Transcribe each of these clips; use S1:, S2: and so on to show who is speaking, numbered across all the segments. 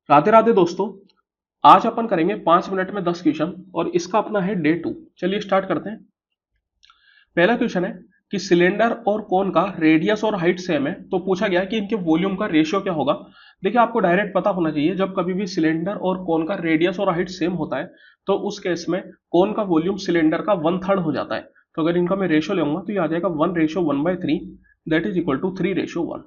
S1: राधे राधे दोस्तों। आज अपन करेंगे 5 मिनट में 10 क्वेश्चन और इसका अपना है डे 2। चलिए स्टार्ट करते हैं। पहला क्वेश्चन है कि सिलेंडर और कोन का रेडियस और हाइट सेम है, तो पूछा गया है कि इनके वॉल्यूम का रेशियो क्या होगा। देखिए, आपको डायरेक्ट पता होना चाहिए जब कभी भी सिलेंडर और कोन का रेडियस और हाइट सेम होता है तो उस केस में कोन का वॉल्यूम सिलेंडर का 1/3 हो जाता है। तो अगर इनका मैं रेशियो लूंगा तो ये आ जाएगा 1:1/3, that is equal to 3:1।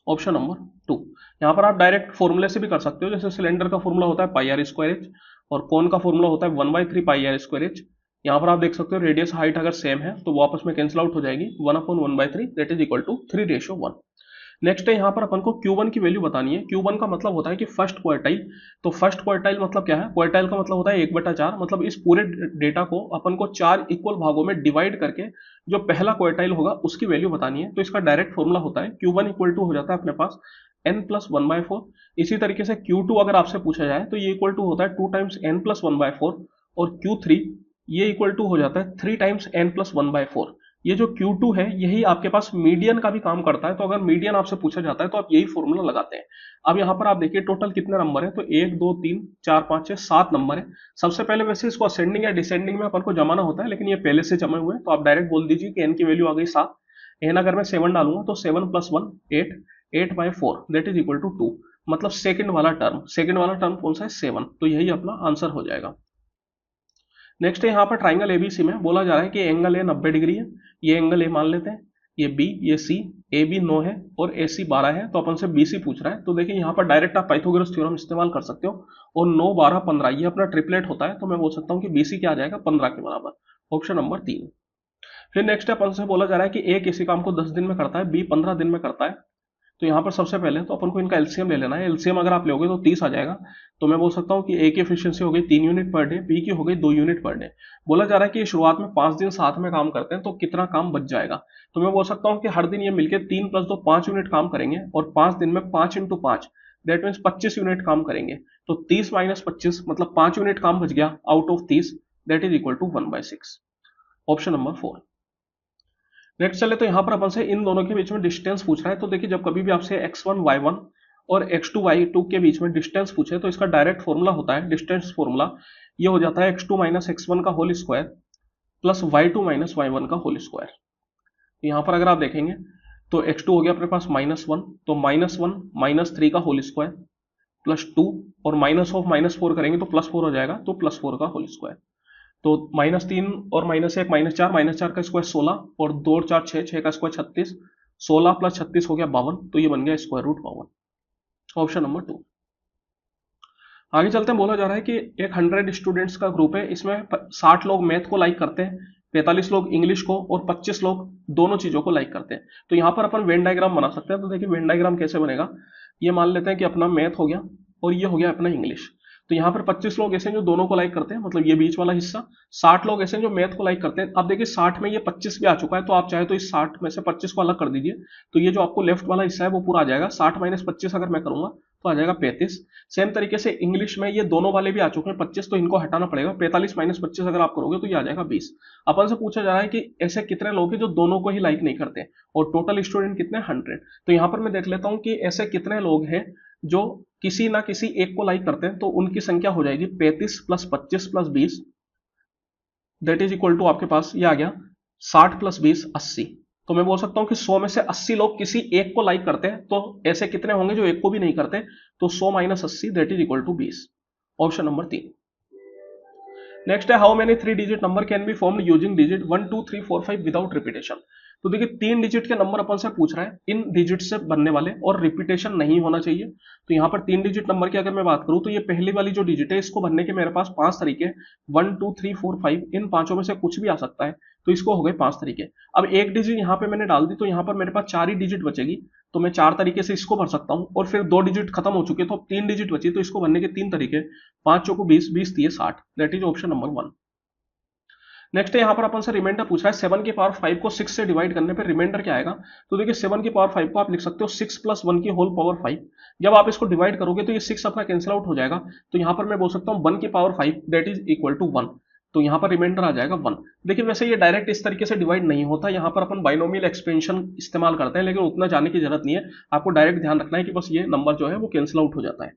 S1: Option number 2। यहाँ पर आप डायरेक्ट फॉर्मूले से भी कर सकते हो, जैसे सिलेंडर का फॉर्मूला होता है पाई आर स्क्वायर एच और कोन का फॉर्मूला होता है 1/3 पाई आर स्क्वायर एच। यहाँ पर आप देख सकते हो रेडियस हाइट अगर सेम है तो वो आपस में कैंसिल आउट हो जाएगी, 1/1/3 that is equal to 3:1। Next है यहाँ पर अपन को Q1 की वैल्यू बतानी है। Q1 का मतलब होता है कि फर्स्ट क्वार्टाइल। तो फर्स्ट क्वार्टाइल मतलब क्या है? क्वार्टाइल का मतलब होता है 1/4। मतलब इस पूरे डेटा को अपन को 4 इक्वल भागों में डिवाइड करके जो पहला क्वार्टाइल होगा उसकी वैल्यू बतानी है। तो इसका डायरेक्ट फॉर्मूला होता है Q1 इक्वल टू हो जाता है अपने पास n+1/4। इसी तरीके से Q2 अगर आपसे पूछा जाए तो ये इक्वल टू होता है 2 टाइम्स n+1/4 और Q3 ये इक्वल टू हो जाता है 3 टाइम्स n+1/4। ये जो Q2 है यही आपके पास मीडियन का भी काम करता है। तो अगर मीडियन आपसे पूछा जाता है तो आप यही फॉर्मूला लगाते हैं। अब यहाँ पर आप देखिए टोटल कितने नंबर है, तो 1 2 3 4 5 6 7 नंबर है। सबसे पहले वैसे इसको असेंडिंग या डिसेंडिंग में अपन को जमाना होता है, लेकिन ये पहले से जमे हुए हैं तो आप डायरेक्ट बोल दीजिए कि n की वैल्यू आ गई 7। n अगर मैं 7 डालूंगा तो 7+1 8, 8/4 दैट इज इक्वल टू 2। मतलब सेकंड वाला टर्म कौन सा है? 7। तो यही अपना आंसर हो जाएगा। नेक्स्ट है यहाँ पर ट्राइंगल एबीसी में बोला जा रहा है कि एंगल ए 90 डिग्री है। ये एंगल ए मान लेते हैं, ये बी, ये सी, ए बी 9 है और ए सी 12 है। तो अपन से बी सी पूछ रहा है, तो देखिए यहाँ पर डायरेक्ट आप पाइथागोरस थ्योरम इस्तेमाल कर सकते हो और 9 12 15 ये अपना ट्रिपलेट होता है। तो मैं बोल सकता हूँ कि बी सी क्या आ जाएगा? 15 के बराबर। Option number 3। फिर नेक्स्ट अपन से बोला जा रहा है कि ए किसी काम को 10 दिन में करता है, बी 15 दिन में करता है। तो यहाँ पर सबसे पहले तो अपन को इनका एलसीएम ले लेना है। एलसीएम अगर आप लोगे तो 30 आ जाएगा। तो मैं बोल सकता हूँ कि ए की एफिशिएंसी हो गई 3 यूनिट पर डे, बी की हो गई 2 यूनिट पर डे। बोला जा रहा है कि शुरुआत में 5 दिन साथ में काम करते हैं तो कितना काम बच जाएगा। तो मैं बोल सकता हूँ कि हर दिन ये मिलकर 3+2 5 यूनिट काम करेंगे और 5 दिन में 5 × 5 दैट मीन्स 25 यूनिट काम करेंगे। तो 30 - 25 मतलब 5 यूनिट काम बच गया out of 30, that is equal to 1/6। Option number 4। Next चले तो यहाँ पर अपन से इन दोनों के बीच में डिस्टेंस पूछ रहा है। तो देखिए जब कभी भी आपसे x1 y1 और x2 y2 के बीच में डिस्टेंस पूछे तो इसका डायरेक्ट फॉर्मूला होता है, डिस्टेंस फॉर्मूला ये हो जाता है x2 - x1 का whole square plus y2 - y1 का होल स्क्वायर। यहाँ पर अगर आप देखेंगे तो x2 हो गया अपने पास -1, तो -1 - 3 का होल स्क्वायर प्लस 2 और माइनस ऑफ -4 करेंगे तो +4 हो जाएगा, तो +4 का होल स्क्वायर। तो -3 और -1 -4, -4 का स्क्वायर 16 और 2 और 4 6, 6 का स्क्वायर 36, 16 + 36 हो गया 52। तो ये बन गया स्क्वायर रूट 52। Option number 2। आगे चलते हैं। बोला जा रहा है कि एक 100 स्टूडेंट्स का ग्रुप है, इसमें 60 लोग मैथ को लाइक करते हैं, 45 लोग इंग्लिश को और 25 लोग दोनों चीजों को लाइक करते हैं। तो यहाँ पर अपन वेन डायग्राम बना सकते हैं। तो देखिए वेन डायग्राम कैसे बनेगा, ये मान लेते हैं कि अपना मैथ हो गया और ये हो गया अपना इंग्लिश। तो यहाँ पर 25 लोग ऐसे हैं जो दोनों को लाइक करते हैं, मतलब ये बीच वाला हिस्सा। 60 लोग ऐसे हैं जो मैथ को लाइक करते हैं। अब देखिए 60 में ये 25 भी आ चुका है, तो आप चाहे तो इस 60 में से 25 को अलग कर दीजिए। तो ये जो आपको लेफ्ट वाला हिस्सा है वो पूरा आ जाएगा। 60 - 25 अगर मैं करूंगा तो आ जाएगा 35। सेम तरीके से इंग्लिश में ये दोनों वाले भी आ चुके हैं 25, तो इनको हटाना पड़ेगा। 45 - 25 अगर आप करोगे तो ये आ जाएगा 20। अपन से पूछा जा रहा है कि ऐसे कितने लोग हैं जो दोनों को ही लाइक नहीं करते और टोटल स्टूडेंट कितने? 100। तो यहाँ पर मैं देख लेता हूँ कि ऐसे कितने लोग हैं जो किसी ना किसी एक को लाइक करते हैं। तो उनकी संख्या हो जाएगी 35 + 25 + 20 दैट इज इक्वल टू आपके पास ये आ गया 60 + 20 80। तो मैं बोल सकता हूं कि 100 में से 80 लोग किसी एक को लाइक करते हैं। तो ऐसे कितने होंगे जो एक को भी नहीं करते? तो 100 - 80 that is equal to 20। Option number 3। Next है how many 3 digit number can be formed using digit 1 2 3 4 5 without repetition. तो देखिए 3 डिजिट के नंबर अपन से पूछ रहा है, इन डिजिट से बनने वाले और रिपीटेशन नहीं होना चाहिए। तो यहाँ पर 3 डिजिट नंबर की अगर मैं बात करूं तो ये पहली वाली जो डिजिट है इसको बनने के मेरे पास 5 तरीके, 1 2 3 4 5, इन पांचों में से कुछ भी आ सकता है। तो इसको हो गए 5 तरीके। अब एक डिजिट यहाँ पे मैंने डाल दी तो यहाँ पर मेरे पास 4 ही डिजिट बचेगी। तो मैं 4 तरीके से इसको भर सकता हूँ और फिर 2 डिजिट खत्म हो चुके तो अब 3 डिजिट बची, तो इसको भरने के 3 तरीके, 5 चौको 20, 20 3 60 that is option number 1। Next है यहाँ पर अपन से रिमाइंडर पूछ रहा है 7 की पावर 5 को 6 से डिवाइड करने पर रिमाइंडर क्या आएगा। तो देखिए 7 की पावर 5 को आप लिख सकते हो 6 + 1 की होल पावर 5। जब आप इसको डिवाइड करोगे तो ये 6 अपना कैंसिल आउट हो जाएगा। तो यहाँ पर मैं बोल सकता हूँ 1 की power 5 that is equal to 1। तो यहाँ पर रिमाइंडर आ जाएगा 1। देखिए वैसे ये डायरेक्ट इस तरीके से डिवाइड नहीं होता, यहाँ पर अपन बाइनोमियल एक्सपेंशन इस्तेमाल करते हैं, लेकिन उतना जाने की जरूरत नहीं है। आपको डायरेक्ट ध्यान रखना है कि बस ये नंबर जो है वो कैंसिल आउट हो जाता है।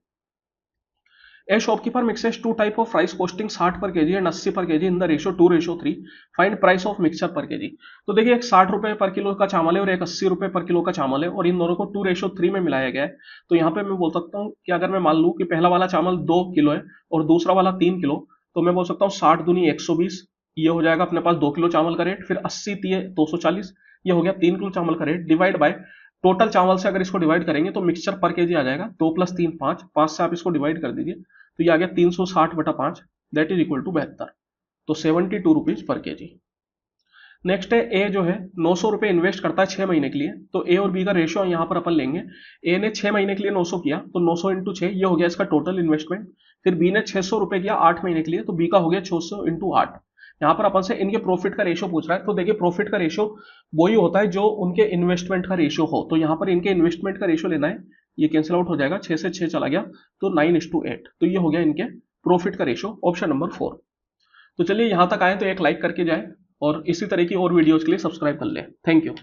S1: A shopkeeper mixes two type of rice costing 60 per kg and 80 per kg in the ratio 2:3. Find price of mixture per kg. तो देखिए एक 60 रुपए पर किलो का चावल है और एक 80 रुपए पर किलो का चावल है और इन दोनों को 2:3 में मिलाया गया है। तो यहाँ पे मैं बोल सकता हूँ कि अगर मैं मान लूँ कि पहला वाला चावल 2 किलो है और दूसरा वाला 3 किलो, तो मैं बोल सकता हूँ 60 दूनी 120, ये हो जाएगा अपने पास 2 किलो चावल का रेट, फिर 80 दिए 240, ये हो गया 3 किलो चावल का रेट, डिवाइड बाय टोटल चावल से अगर इसको डिवाइड करेंगे तो मिक्सचर पर केजी आ जाएगा 2 + 3 5, 5 से आप इसको डिवाइड कर दीजिए तो ये आ गया 360/5, दैट इज इक्वल टू 72, तो 72 रुपीज पर केजी। नेक्स्ट है ए जो है 900 रुपए इन्वेस्ट करता है 6 महीने के लिए, तो ए और बी का रेशियो यहाँ पर अपन लेंगे। ए ने 6 महीने के लिए 900 किया तो 900 इंटू 6 ये हो गया इसका टोटल इन्वेस्टमेंट। फिर बी ने 600 रुपए किया 8 महीने के लिए तो बी का हो गया 600 इंटू 8। यहाँ पर अपन से इनके प्रॉफिट का रेशियो पूछ रहा है, तो देखिए प्रॉफिट का रेशियो वही होता है जो उनके इन्वेस्टमेंट का रेशियो हो, तो यहाँ पर इनके इन्वेस्टमेंट का रेशियो लेना है, ये कैंसिल आउट हो जाएगा, 6 से 6 चला गया तो 9:8, तो ये हो गया इनके प्रॉफिट का रेशियो, ऑप्शन नंबर 4। तो चलिए यहां तक आए तो एक लाइक करके जाए और इसी तरह की और वीडियोस के लिए सब्सक्राइब कर लें। Thank you.